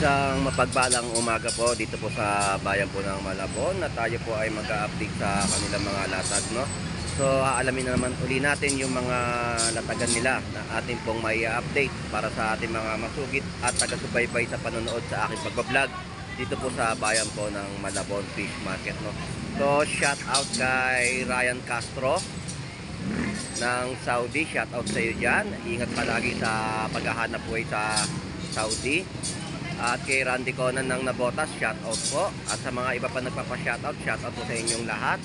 Isang mapagbalang umaga po dito po sa bayan po ng Malabon, na tayo po ay mag-update sa kanilang mga latag, no? So aalamin na naman uli natin yung mga latagan nila na atin pong may update para sa ating mga masugid at taga-subaybay sa panonood sa aking pagbablog dito po sa bayan po ng Malabon Fish Market, no? So shout out kay Ryan Castro ng Saudi, shout out sa iyo dyan. Ingat palagi sa paghahanap buhay sa Saudi. At kay Randy Conan ng Nabotas, shoutout po. At sa mga iba pa nagpapa-shoutout, shoutout po sa inyong lahat.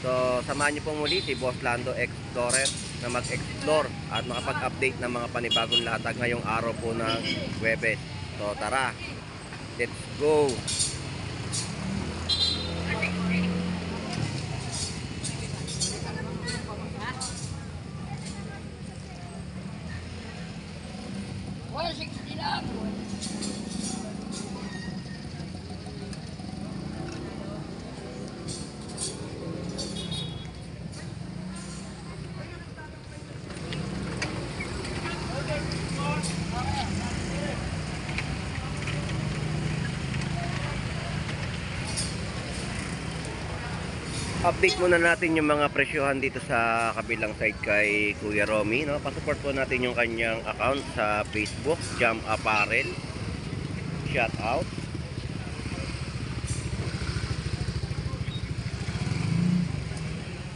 So samahan niyo po muli si Boss Lando Explorer na mag-explore at makapag-update ng mga panibagong latag ngayong araw po ng Huwebes. So tara, let's go! Update muna natin yung mga presyohan dito sa kabilang side kay Kuya Romy, no? Pasupport po natin yung kanyang account sa Facebook, Jam Apparel. Shout out.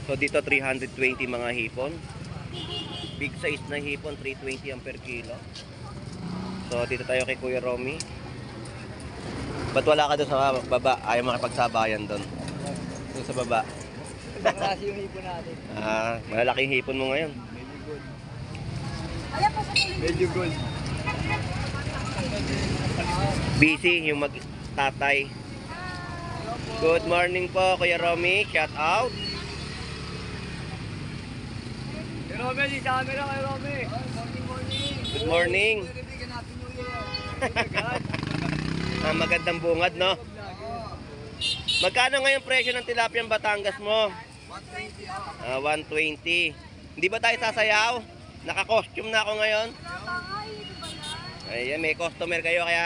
So dito 320 mga hipon. Big size na hipon, 320 ang per kilo. So dito tayo kay Kuya Romy. Ba't wala ka doon sa baba? Ayaw makipagsabayan doon. Doon sa baba. Klase yung hipon natin. Malalaking hipon mo ngayon. Medyo gold. Busy yung mag-tatay. Good morning po Kuya Romy, shout out. Kay Romy, di sa camera kay Romy. Good morning. Magandang bungad, no? Magkano ngayon presyo ng tilapia ng Batangas mo? 120. Hindi ba tayo sasayaw? Naka-costume na ako ngayon. Ayan, may customer kayo, kaya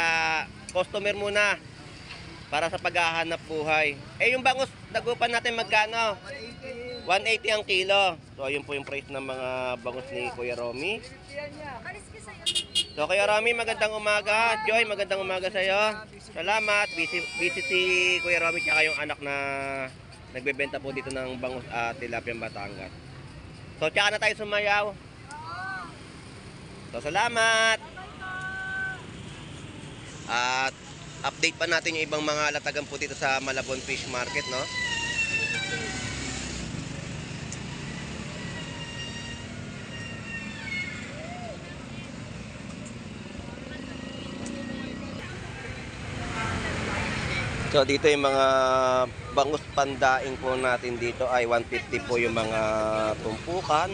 customer muna para sa paghahanap buhay. Eh yung bangus dagupan natin magkano? 180 ang kilo. So ayun po yung price ng mga bangus ni Kuya Romy. So Kuya Romy, magandang umaga. Joy, magandang umaga sa iyo. Salamat. Busy si Kuya Romy tsaka yung anak na nagbebenta po dito ng bangus at tilapia Batangas. So tsaka na tayo sumayaw. So salamat. At update pa natin yung ibang mga latagan po dito sa Malabon Fish Market, no? So dito yung mga bangus pandaing po natin dito ay 150 po yung mga tumpukan.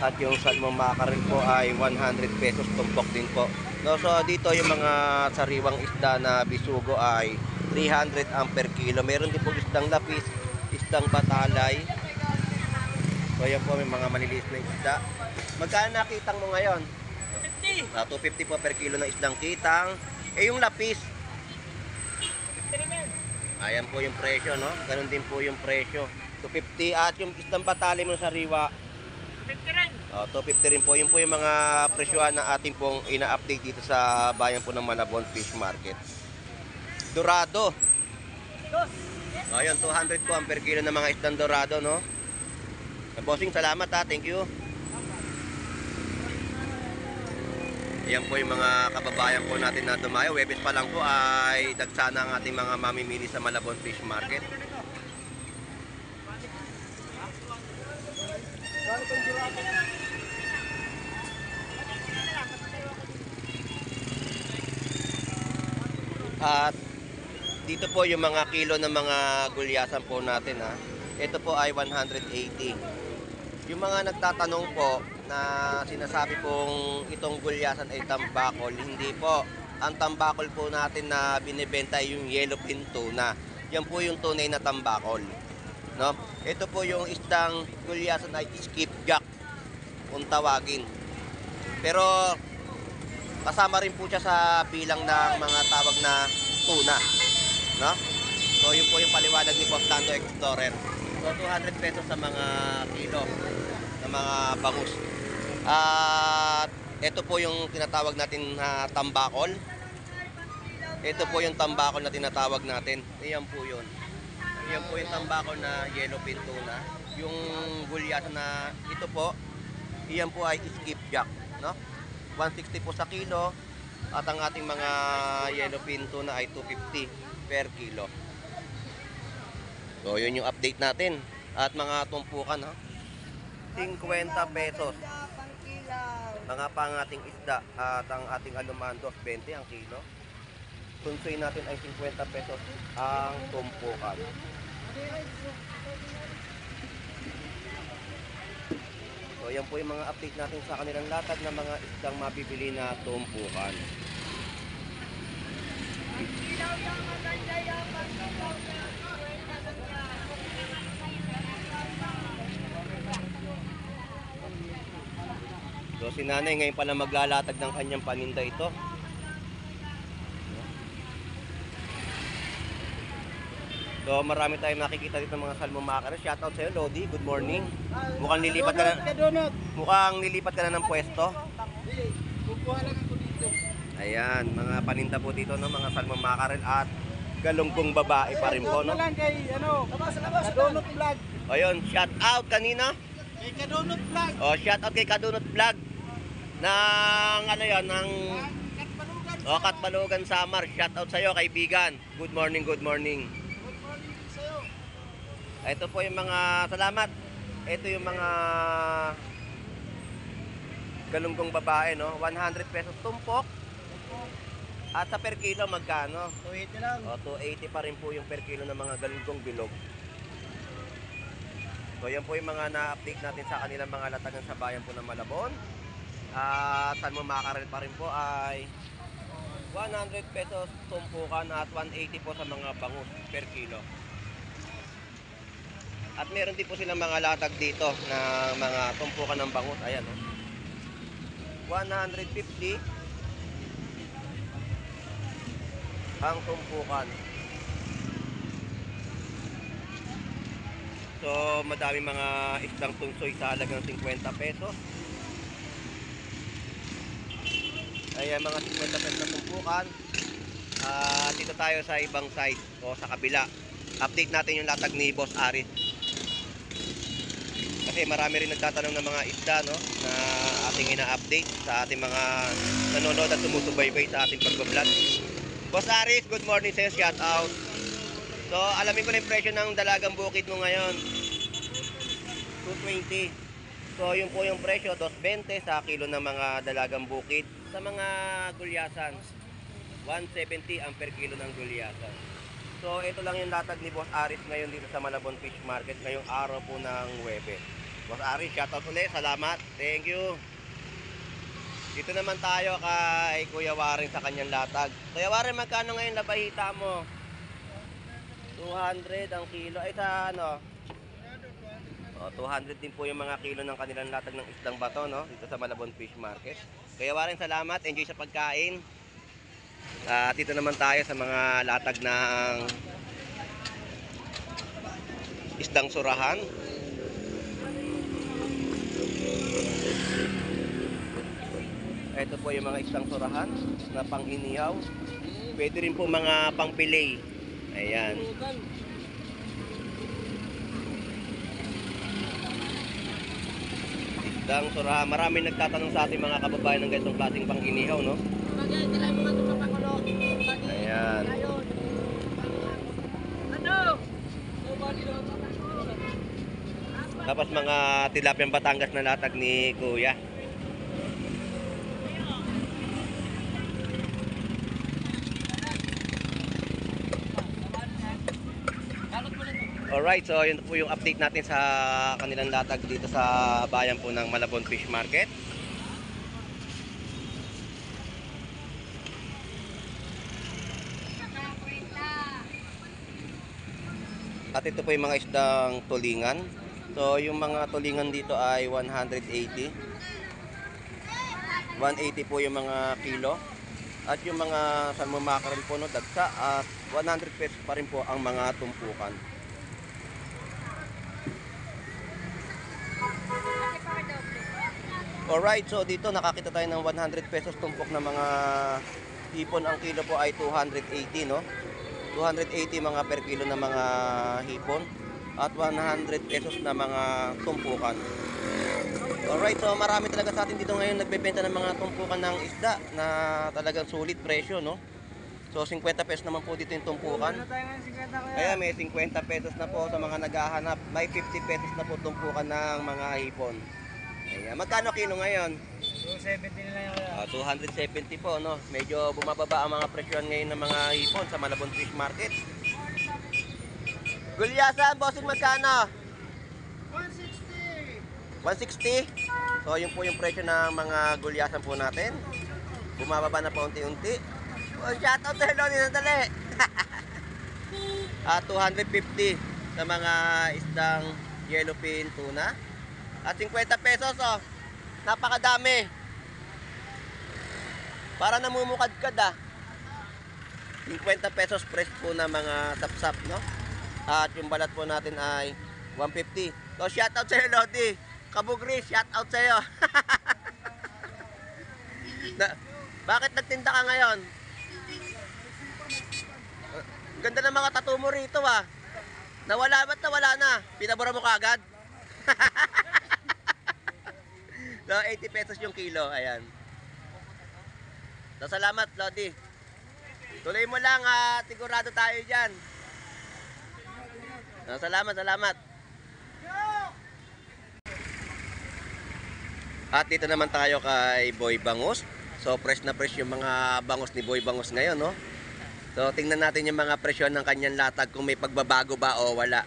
At yung salmon mackerel po ay 100 pesos tumpok din po. No, so dito yung mga sariwang isda na bisugo ay 300 ang per kilo. Meron din po isdang lapis, isdang batalay. So yan po, may mga maliliit na isda. Magkano nakitang mo ngayon? 250. 250 po per kilo ng isdang kitang. Eh yung lapis, ayan po yung presyo, no? Ganun din po yung presyo. 250 at yung isdang batali mo sa sariwa 250 rin. 250 rin po. Yun po yung mga presyohan na ating pong ina-update dito sa bayan po ng Malabon Fish Market. Dorado. Ayun, 200 po ang per kilo ng mga isdang dorado, no? Bossing, salamat ha. Thank you. Ayan po yung mga kababayan po natin na dumayo. Huwebes pa lang po ay dagsana ang ating mga mamimili sa Malabon Fish Market. At dito po yung mga kilo ng mga gulyasan po natin ha. Ito po ay 180. Yung mga nagtatanong po na sinasabi pong itong gulyasan ay tambakol, hindi po. Ang tambakol po natin na binibenta ay yung yellowfin tuna. yan po yung tunay na tambakol. No? Ito po yung isdang gulyasan ay skipjack kung tawagin. Pero kasama rin po siya sa bilang ng mga tawag na tuna. No? So yun po yung paliwanag ni Boss Lando Explorer. So 200 pesos sa mga kilo ng mga bangus. At ito po yung tinatawag natin na tambakol. Ito po yung tambakol na tinatawag natin. Iyan po yun. Iyan po yung tambakol na yellowfin tuna. Yung gulyasan na ito po, iyan po ay skipjack. No? 160 po sa kilo. At ang ating mga yellowfin tuna ay 250 per kilo. So yun yung update natin. At mga tumpukan, ha? 50 pesos. Mga pang ating isda at ang ating alumandos 20 ang kilo. Tunsoy natin ay 50 pesos ang tumpukan. So yan po yung mga update natin sa kanilang latag ng mga isdang mabibili na tumpukan. So si nanay ngayon pala maglalatag ng kanyang paninda ito. So marami tayong nakikita dito mga salmon makakara. Shoutout sa iyo Lodi, good morning. Mukhang nilipat ka na ng pwesto. Kukuha lang ako dito. Ayan, mga paninda po dito no, mga salmon makarel at galunggong babae pa rin po no. Lang kay Kadonot Vlog. Ayun, shout out kanina. Kay Kadonot Vlog. Oh, shout out kay Kadunot Vlog. Ng ano 'yon, ng Katpalugan. Katbalugan Samar. Shout out sa iyo kaibigan. Good morning, good morning. Good morning sa'yo. Ito po yung mga salamat. Ito yung mga galunggong babae no, 100 pesos tumpok. At sa per kilo magkano? 280 lang. O 280 pa rin po yung per kilo ng mga galunggong bilog. So yan po yung mga na-update natin sa kanilang mga latagan sa bayan po ng Malabon. At salmon mackerel pa rin po ay 100 pesos tumpukan at 180 po sa mga bangus per kilo. At meron din po silang mga latag dito na mga tumpukan ng bangus. Ayan o. 150 ang tumpukan. So madami mga isdang tunsoy sa halagang 50 pesos. Ayan mga 50 pesos na tumpukan. Dito tayo sa ibang side o sa kabila. Update natin yung latag ni Boss Aris. Kasi marami rin nagtatanong ng mga isda no, na ating ina-update sa ating mga nanonood at sumusubaybay sa ating pag-vlog. Boss Aris, good morning sa'yo, shout out. So alamin ko na yung presyo ng dalagang bukid mo ngayon. 220. So yun po yung presyo, 220 sa kilo ng mga dalagang bukid. Sa mga gulyasan, 170 ang per kilo ng gulyasan. So ito lang yung latag ni Boss Aris ngayon dito sa Malabon Fish Market ngayong araw po ng Huwebes. Boss Aris, shoutout ulit, salamat, thank you. Dito naman tayo kay Kuya Warren sa kanyang latag. Kuya Warren, magkano ngayon labahita mo? 200 ang kilo. Ay sa ano? 200 din po yung mga kilo ng kanilang latag ng isdang bato no? Dito sa Malabon Fish Market. Kuya Warren, salamat. Enjoy sa pagkain. Dito naman tayo sa mga latag ng isdang surahan. Ito po yung mga isdang surahan na pang-inihaw. Pwede rin po mga pang-fillet. Ayan. Isdang surahan. Maraming nagtatanong sa ating mga kababayan ng ganitong klaseng pang-inihaw, no? Ayan. Tapos mga tilapiyang Batangas na latag ni Kuya. Alright, so yun po yung update natin sa kanilang latag dito sa bayan po ng Malabon Fish Market. At ito po yung mga isdang tulingan. So yung mga tulingan dito ay 180. 180 po yung mga kilo. At yung mga salmon mackerel po, no, dagsa, at 100 pesos pa rin po ang mga tumpukan. Alright, so dito nakakita tayo ng 100 pesos tumpok na mga hipon. Ang kilo po ay 280, no? 280 mga per kilo na mga hipon at 100 pesos na mga tumpukan. Alright, so marami talaga sa atin dito ngayon nagbebenta ng mga tumpukan ng isda na talagang sulit presyo, no? So 50 pesos naman po dito yung tumpukan. Kaya may 50 pesos na po sa mga naghahanap. May 50 pesos na po tumpukan ng mga hipon. Ayan. Magkano kilo ngayon? 270 na lang 270 po, no? Medyo bumababa ang mga presyon ngayon ng mga hipon sa Malabon Fish Market. Gulyasan, bossing, magkano? 160. 160. So yun po yung presyo ng mga gulyasan po natin. Bumababa na po unti-unti. Oh, shout out to Loni na dali. 250 sa mga isdang yellowfin tuna. At 50 pesos, oh. Napakadami. Para namumukadkad, ah. 50 pesos fresh po na mga sapsap, no? At yung balat po natin ay 150. So shout out sa Lodi. Kabugri, shout out sa iyo. Bakit nagtinda ka ngayon? Ganda ng mga tattoo mo rito, ah. Nawala ba't nawala na? Pinabura mo kaagad? So 80 pesos yung kilo, ayan. So salamat, Lodi. Tuloy mo lang, sigurado tayo dyan. So, salamat. At dito naman tayo kay Boy Bangus. So fresh na fresh yung mga bangus ni Boy Bangus ngayon, no? So tingnan natin yung mga presyon ng kanyang latag kung may pagbabago ba o wala.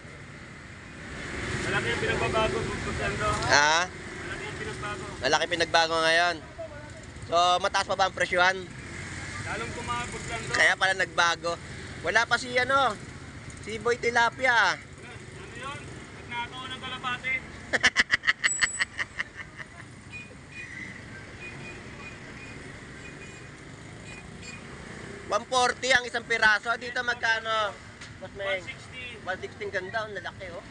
Malaki yung pinagbabago, Bugsando. Ha? Malaki yung pinagbago. Malaki pinagbago ngayon. So mataas pa ba ang presyon? Lalong kumaha, Bugsando. Kaya pala nagbago. Wala pa si si Boy Tilapia. Ano yun? At nakakaw ng kalapate. $140 ang isang piraso. Dito magkano? Mas may 160. 116, ganda, ang lalaki, oh.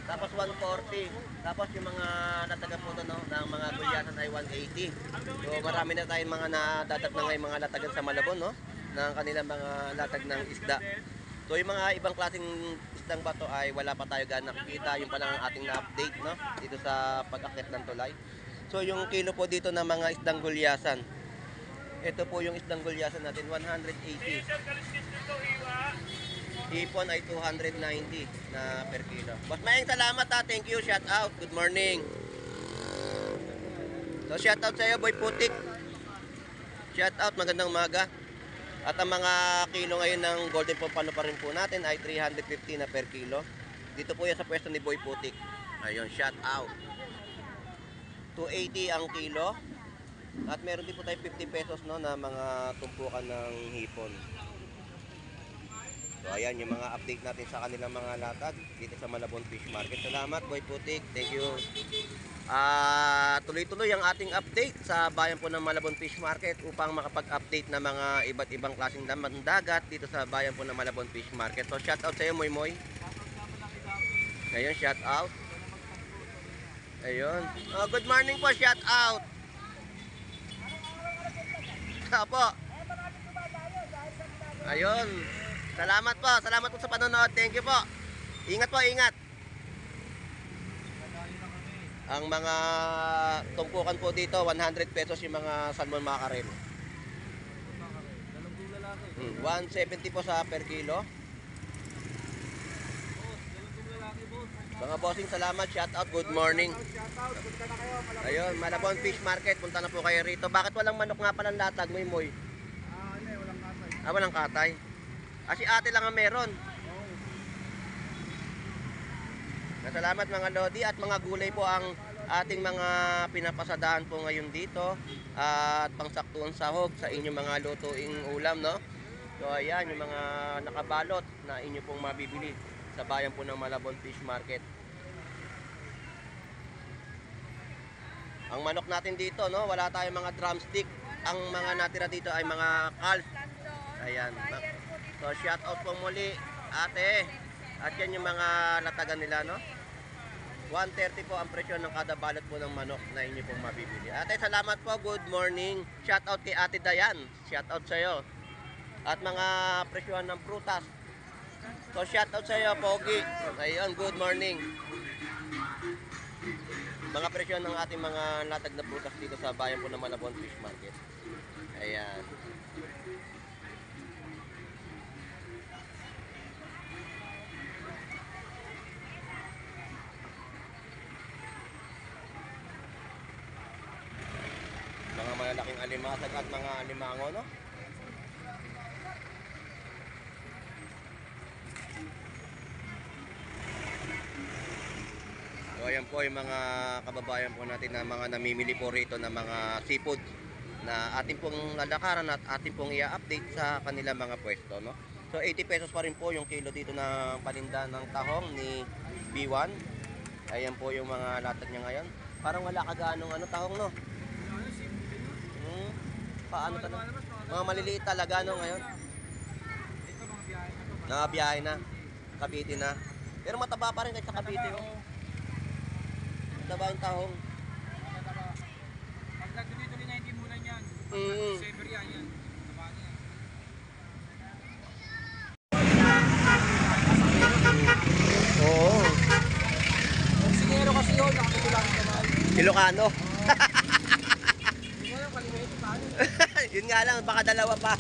Tapos 140. Tapos yung mga latagan po doon, no, ng mga gulyasan ay 180. So marami na tayong mga nadadag na ngayon mga latagan sa Malabon, no, ng kanilang mga latag ng isda. So yung mga ibang klaseng isdang bato ay wala pa tayo gaano nakikita. Yung pa lang ang ating na-update, no, dito sa pag-akit ng tulay. So yung kilo po dito ng mga isdang gulyasan. Ito po yung isdang gulyasan natin, 180. Hipon ay 290 na per kilo. Boss Mayeng, salamat, ha. Thank you. Shout out. Good morning. So shout out sa iyo, Boy Putik. Shout out, magandang umaga. At ang mga kilo ngayon ng golden pompano pa rin po natin ay 350 na per kilo. Dito po yan sa pwesto ni Boy Putik. Ayun, shout out. 280 ang kilo. At meron din po tayo 50 pesos, no, na mga tumpukan ng hipon. So ayan yung mga update natin sa kanilang mga latag dito sa Malabon Fish Market. Salamat, Boy Putik. Thank you. Tuloy-tuloy ang ating update sa bayan po ng Malabon Fish Market upang makapag-update na mga iba't ibang klaseng dagat dito sa bayan po ng Malabon Fish Market. So shout out sa iyo, Moy Moy. Ayun, shout out. Ayun. Good morning po, shout out. Po. Ayun. Salamat po sa panonood. Thank you po. Ingat po, ingat. Ang mga tumpukan po dito, 100 pesos yung mga salmon mackerel. 170 po sa per kilo. Mga bossing, salamat. Shout out, good morning. Ayun, Malabon Fish Market. Punta na po kayo rito. Bakit walang manok nga palang latag, Moy Moy? Walang katay. Walang katay. Si ate lang ang meron. Salamat mga Lodi, at mga gulay po ang ating mga pinapasadahan po ngayon dito. At pangsaktuang sahog sa inyong mga lutuing ulam, no? So ayan, yung mga nakabalot na inyo pong mabibili. sa bayan po ng Malabon Fish Market. Ang manok natin dito, no, wala tayong mga drumstick. Ang mga natira dito ay mga calf. Ayan. So shout out po muli, ate. At yan yung mga latagan nila, no. 130 po ang presyo ng kada balot po ng manok na inyo pong mabibili. Ate, salamat po. Good morning. Shout out kay Ate Dayan. Shout out sa iyo. At mga presyohan ng prutas. So shout out sa iyo, Pogi. Ayun, good morning. Mga presyo ng ating mga latag na prutas dito sa bayan po ng Malabon Fish Market. Ayan. Mga malalaking alimasag at mga alimango, no? So ayan po yung mga kababayan po natin na mga namimili po rito ng mga seafood na ating pong lalakaran at ating pong i-update sa kanila mga pwesto, no? So 80 pesos pa rin po yung kilo dito ng paninda ng tahong ni B1. Ayan po yung mga latag niya ngayon. Parang wala kaganong ano tahong, no? Paano ka na? Mga maliliit talaga no ngayon. Nakabiyahe na. Cavite na. Pero mataba pa rin kahit sa Cavite, oh. Mataba yung tahong. Pag dito na hindi muna yan. December yan. Taba na yan. Oo. Singero kasi yun, nakakitulang naman. Ilocano. Hindi mo yung kalimete pa. Yun nga lang, baka dalawa pa.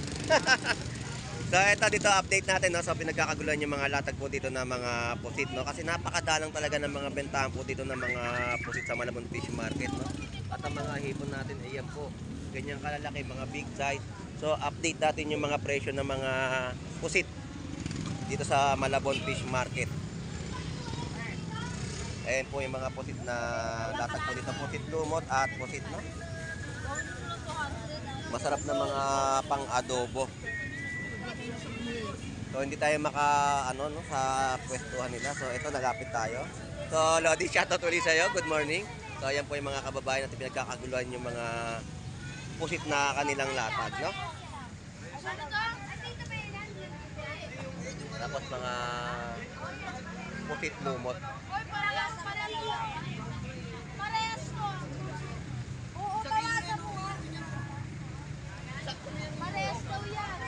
So ito dito update natin, no? So pinagkakagulan yung mga latag po dito na mga pusit, no? Kasi napakadalang talaga ng mga bentahan po dito ng mga pusit sa Malabon Fish Market, no? At ang mga hipon natin, ayan po, ganyan kalalaki, mga big size. So update natin yung mga presyo ng mga pusit dito sa Malabon Fish Market. Ayan po yung mga pusit na latag po dito, pusit lumot at pusit, no? Masarap na mga pang-adobo. So hindi tayo ano no sa pwestuhan nila. So ito nalapit tayo. So Lodi, shoutout ulit sa iyo. Good morning. So ayan po yung mga kababayan natin pinagkakaguluhan yung mga pusit na kanilang latag, no? Tapos mga pusit lumot. Parehas ko. Oo, tawasan mo nga. Parehas daw yan.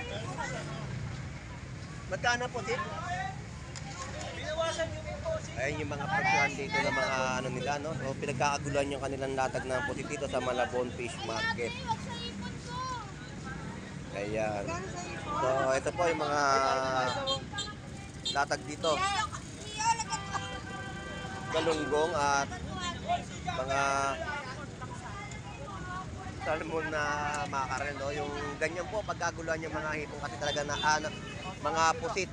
Magkano pusit? Binawasan yung impossible. Ayan yung mga presyohan dito ng mga ano nila, no? So pinagkakaguluhan yung kanilang latag ng pusit dito sa Malabon Fish Market. Huwag sa ipon ko. Ayan. So ito po yung mga latag dito. Galunggong at mga salmon na makarel, no? Yung ganyan po pagkaguluhan yung mga hipon kasi talaga na mga pusit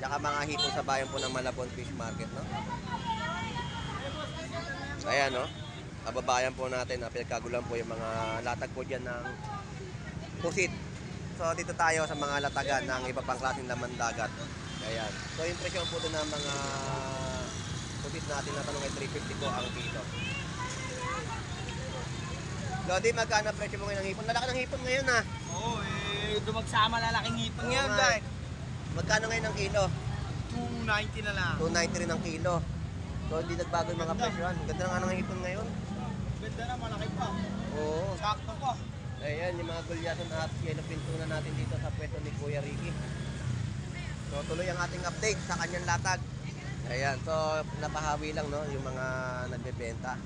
tsaka mga hipon sa bayan po ng Malabon Fish Market, no? Ayan, no? Kababayan po natin na pinagkaguluhan po yung mga latag po dyan ng pusit. So dito tayo sa mga latagan ng iba pang klaseng laman dagat. Ayan. So yung presyo po doon ng mga pusit natin na tanong ay 350 po ang kilo. Lodi, magkano presyo mo ngayon ng hipon? Lalaki ng hipon ngayon, ha? Oo, dumagsama lalaking hipon ngayon, nga. guys. Magkano ngayon ng kilo? 290 na lang. 290 rin ang kilo. So hindi nagbago yung mga presyohan. Ganda nga ng hipon ngayon. Ganda na, malaki pa. Oo. Sakto pa. Ayan, yung mga gulyason at yellow pintunan natin dito sa pwesto ni Kuya Ricky. So tuloy ang ating update sa kanyang latag. Ayan, so napahawi lang, no, yung mga nagbebenta.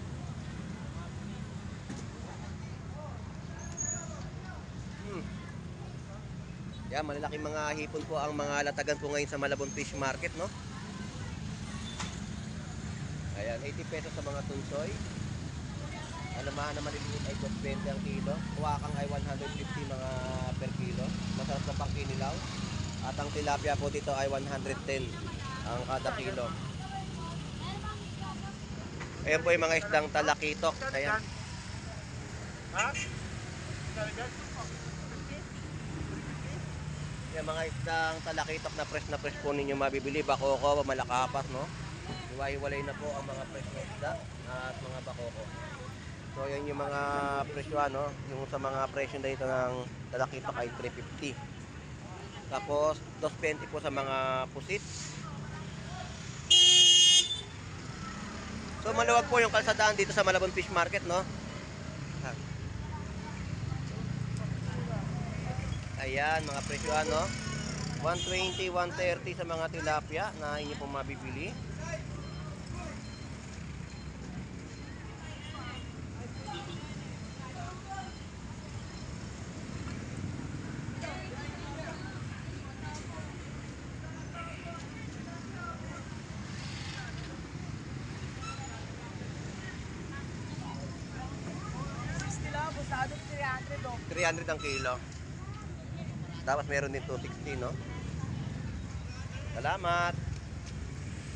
Yan, malalaking mga hipon po ang mga latagan po ngayon sa Malabon Fish Market, no? Ayan, 80 pesos sa mga tunsoy. Alamahan na maliliit ay 20 ang kilo. Huwakang ay 150 mga per kilo. Masarap na pang kinilaw. At ang tilapia po dito ay 110 ang kada kilo. Ayan po yung mga isdang talakitok. Ayan. Ha? Yung mga isdang talakitok na press po ninyo mabibili, bakoko, malakapas, no? Iwa-iwalay na po ang mga press na isda at mga bakoko. So yan yung mga presyo, no? Yung sa mga presyo dito ng talakitok ay 350. Tapos 220 po sa mga pusit. So maluwag po yung kalsadaan dito sa Malabon Fish Market, no? Ayan, mga presyo, no? 120, 130 sa mga tilapia na inyo pong mabibili. Sila, bustado 300 oh. 300 ang kilo. Tapos meron din 260, no? Salamat.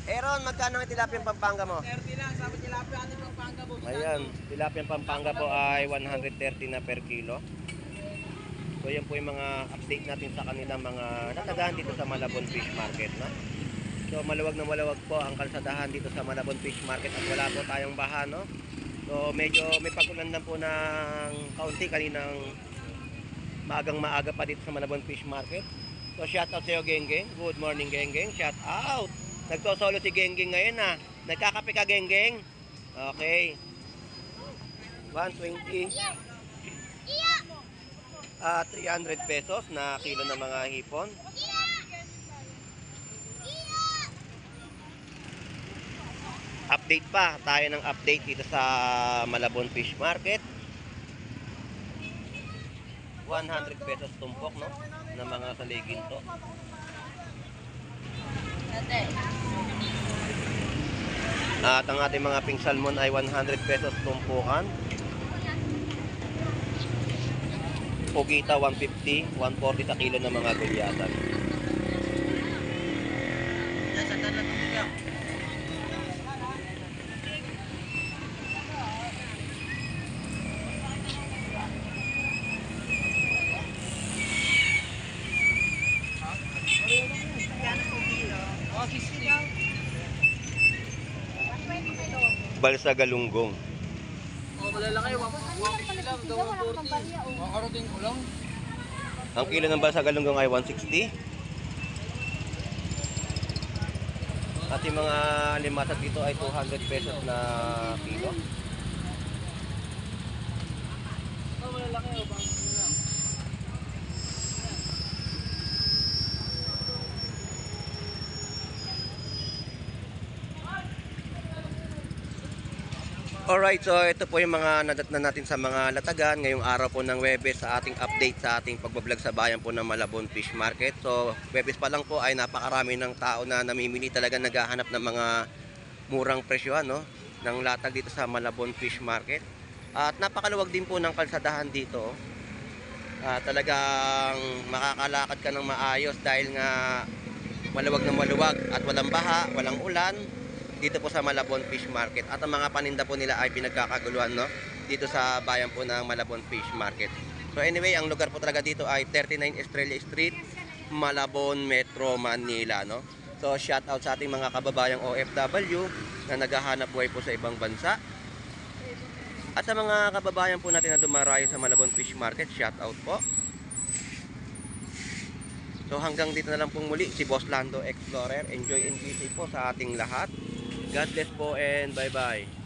Aaron, magkano ang tilapia Pampanga mo? 30 lang, sabi tilapia ano yung pangga mo. Ayan, tilapia Pampanga po ay 130 na per kilo. So yan po yung mga update natin sa kanilang mga natagahan dito sa Malabon Fish Market, no? So maluwag na maluwag po ang kalsadahan dito sa Malabon Fish Market at wala po tayong baha, no? So medyo may pag-ulan lang po ng kaunti kaninang maagang-maaga pa dito sa Malabon Fish Market. So shout out sa iyo, Genggeng. Good morning, Genggeng. Shout out. Nagto-solo si Genggeng ngayon, ha. Nagkakape ka, Genggeng? Okay. 120. 300 pesos na kilo ng mga hipon. Update pa. Tayo ng update dito sa Malabon Fish Market. 100 pesos tumpok, no? Na mga saligin to. At ang ating mga pink salmon ay 100 pesos tumpukan. Pugita 150, 140 sa kilo ng mga gulyasan. Oh, 60. Balsa galunggong. Oh, malalaki, 150 lang, gawang 40. Oh, karating ko lang. Ang kilo ng balsa galunggong ay 160. At yung mga limasat dito ay 200 pesos na kilo. Oh, malalaki, oh, 150 lang. Alright, so ito po yung mga nadatnan natin sa mga latagan ngayong araw po ng Webes sa ating update sa ating pagbablog sa bayan po ng Malabon Fish Market. So Webes pa lang po ay napakarami ng tao na namimili, talaga naghahanap ng mga murang presyo, no, ng latag dito sa Malabon Fish Market. At napakaluwag din po ng kalsadahan dito. Talagang makakalakad ka ng maayos dahil nga maluwag na maluwag at walang baha, walang ulan dito po sa Malabon Fish Market. At ang mga paninda po nila ay pinagkakaguluhan, no, dito sa bayan po ng Malabon Fish Market. So anyway, ang lugar po talaga dito ay 39 Estrella Street, Malabon, Metro Manila, no. So shout out sa ating mga kababayang OFW na naghahanap buhay po sa ibang bansa. At sa mga kababayan po natin na dumarayo sa Malabon Fish Market, shout out po. So hanggang dito na lang pong muli si Boss Lando Explorer. Enjoy and be safe po sa ating lahat. God bless po and bye-bye.